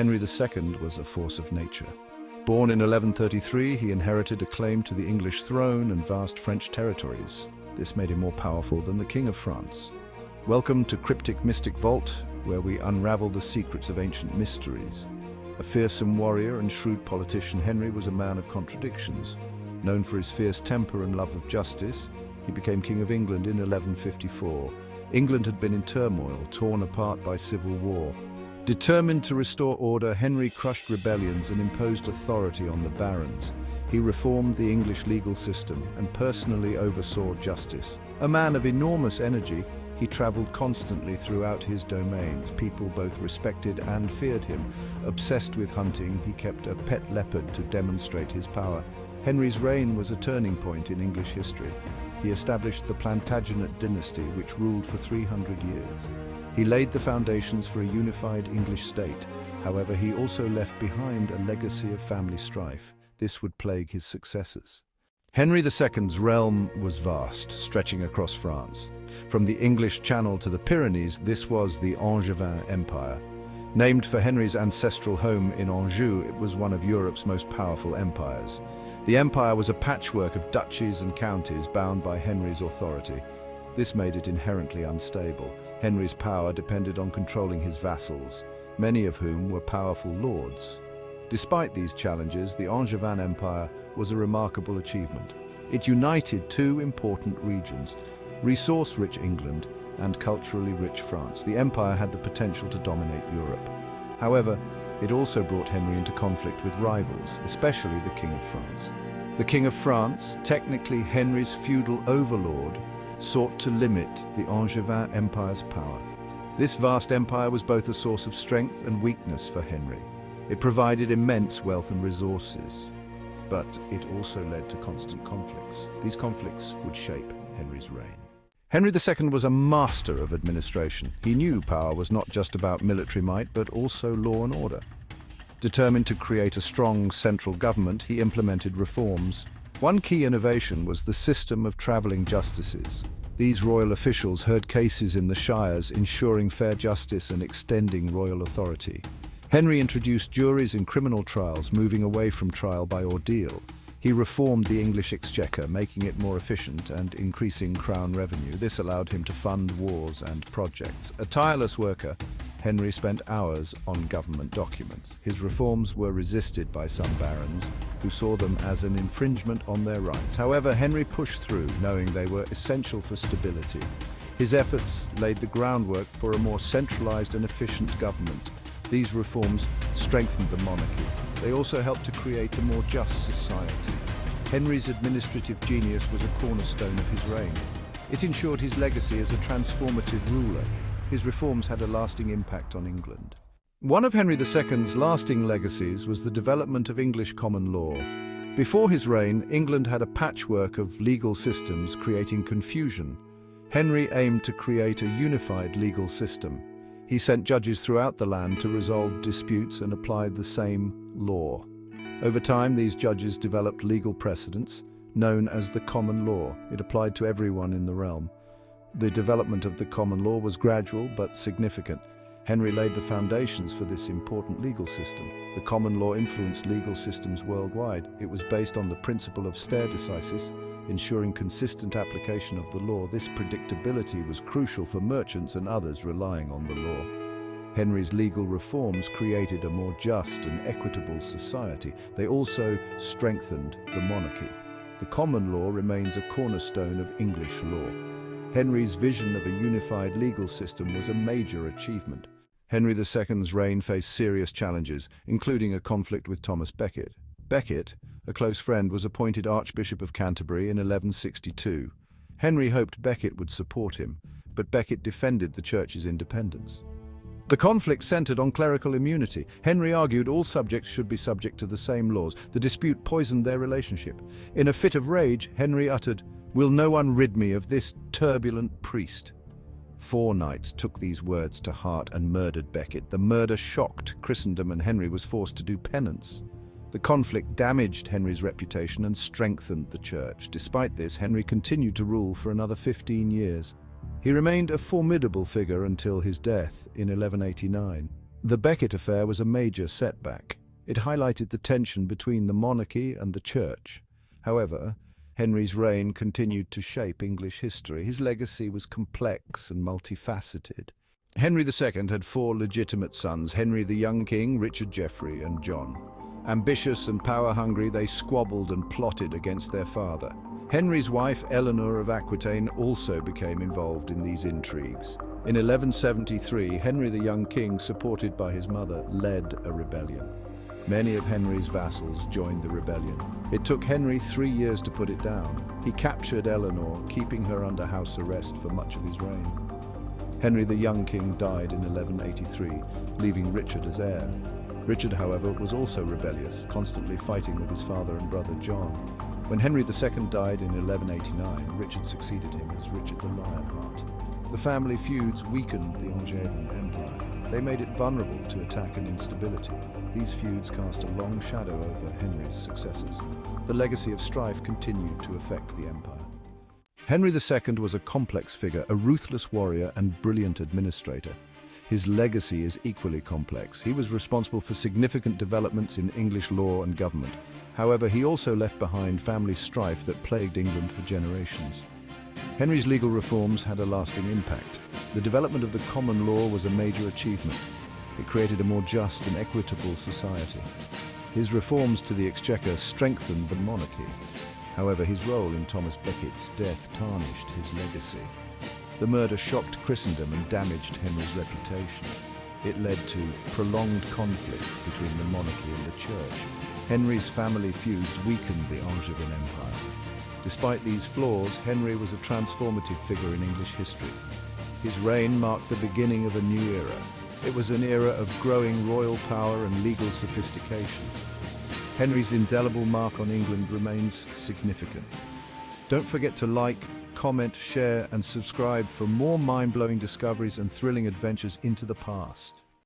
Henry II was a force of nature. Born in 1133, he inherited a claim to the English throne and vast French territories. This made him more powerful than the King of France. Welcome to Cryptic Mystic Vault, where we unravel the secrets of ancient mysteries. A fearsome warrior and shrewd politician, Henry was a man of contradictions. Known for his fierce temper and love of justice, he became King of England in 1154. England had been in turmoil, torn apart by civil war. Determined to restore order, Henry crushed rebellions and imposed authority on the barons. He reformed the English legal system and personally oversaw justice. A man of enormous energy, he traveled constantly throughout his domains. People both respected and feared him. Obsessed with hunting, he kept a pet leopard to demonstrate his power. Henry's reign was a turning point in English history. He established the Plantagenet dynasty, which ruled for 300 years. He laid the foundations for a unified English state. However, he also left behind a legacy of family strife. This would plague his successors. Henry II's realm was vast, stretching across France. From the English Channel to the Pyrenees, this was the Angevin Empire. Named for Henry's ancestral home in Anjou, it was one of Europe's most powerful empires. The empire was a patchwork of duchies and counties bound by Henry's authority. This made it inherently unstable. Henry's power depended on controlling his vassals, many of whom were powerful lords. Despite these challenges, the Angevin Empire was a remarkable achievement. It united two important regions, resource-rich England and culturally rich France. The empire had the potential to dominate Europe. However, it also brought Henry into conflict with rivals, especially the King of France. The King of France, technically Henry's feudal overlord, sought to limit the Angevin Empire's power. This vast empire was both a source of strength and weakness for Henry. It provided immense wealth and resources, but it also led to constant conflicts. These conflicts would shape Henry's reign. Henry II was a master of administration. He knew power was not just about military might, but also law and order. Determined to create a strong central government, he implemented reforms. One key innovation was the system of traveling justices. These royal officials heard cases in the shires, ensuring fair justice and extending royal authority. Henry introduced juries in criminal trials, moving away from trial by ordeal. He reformed the English exchequer, making it more efficient and increasing crown revenue. This allowed him to fund wars and projects. A tireless worker, Henry spent hours on government documents. His reforms were resisted by some barons, who saw them as an infringement on their rights. However, Henry pushed through, knowing they were essential for stability. His efforts laid the groundwork for a more centralized and efficient government. These reforms strengthened the monarchy. They also helped to create a more just society. Henry's administrative genius was a cornerstone of his reign. It ensured his legacy as a transformative ruler. His reforms had a lasting impact on England. One of Henry II's lasting legacies was the development of English common law. Before his reign, England had a patchwork of legal systems, creating confusion. Henry aimed to create a unified legal system. He sent judges throughout the land to resolve disputes and apply the same law. Over time, these judges developed legal precedents, known as the common law. It applied to everyone in the realm. The development of the common law was gradual but significant. Henry laid the foundations for this important legal system. The common law influenced legal systems worldwide. It was based on the principle of stare decisis, ensuring consistent application of the law. This predictability was crucial for merchants and others relying on the law. Henry's legal reforms created a more just and equitable society. They also strengthened the monarchy. The common law remains a cornerstone of English law. Henry's vision of a unified legal system was a major achievement. Henry II's reign faced serious challenges, including a conflict with Thomas Becket. Becket, a close friend, was appointed Archbishop of Canterbury in 1162. Henry hoped Becket would support him, but Becket defended the church's independence. The conflict centered on clerical immunity. Henry argued all subjects should be subject to the same laws. The dispute poisoned their relationship. In a fit of rage, Henry uttered, "Will no one rid me of this turbulent priest?" 4 knights took these words to heart and murdered Becket. The murder shocked Christendom and Henry was forced to do penance. The conflict damaged Henry's reputation and strengthened the church. Despite this, Henry continued to rule for another 15 years. He remained a formidable figure until his death in 1189. The Becket affair was a major setback. It highlighted the tension between the monarchy and the church. However, Henry's reign continued to shape English history. His legacy was complex and multifaceted. Henry II had four legitimate sons: Henry the young king, Richard, Geoffrey, and John. Ambitious and power-hungry, they squabbled and plotted against their father. Henry's wife, Eleanor of Aquitaine, also became involved in these intrigues. In 1173, Henry the young king, supported by his mother, led a rebellion. Many of Henry's vassals joined the rebellion. It took Henry 3 years to put it down. He captured Eleanor, keeping her under house arrest for much of his reign. Henry the young king died in 1183, leaving Richard as heir. Richard, however, was also rebellious, constantly fighting with his father and brother John. When Henry II died in 1189, Richard succeeded him as Richard the Lionheart. The family feuds weakened the Angevin Empire. They made it vulnerable to attack and instability. These feuds cast a long shadow over Henry's successors. The legacy of strife continued to affect the empire. Henry II was a complex figure, a ruthless warrior and brilliant administrator. His legacy is equally complex. He was responsible for significant developments in English law and government. However, he also left behind family strife that plagued England for generations. Henry's legal reforms had a lasting impact. The development of the common law was a major achievement. It created a more just and equitable society. His reforms to the exchequer strengthened the monarchy. However, his role in Thomas Becket's death tarnished his legacy. The murder shocked Christendom and damaged Henry's reputation. It led to prolonged conflict between the monarchy and the church. Henry's family feuds weakened the Angevin Empire. Despite these flaws, Henry was a transformative figure in English history. His reign marked the beginning of a new era. It was an era of growing royal power and legal sophistication. Henry's indelible mark on England remains significant. Don't forget to like, comment, share, and subscribe for more mind-blowing discoveries and thrilling adventures into the past.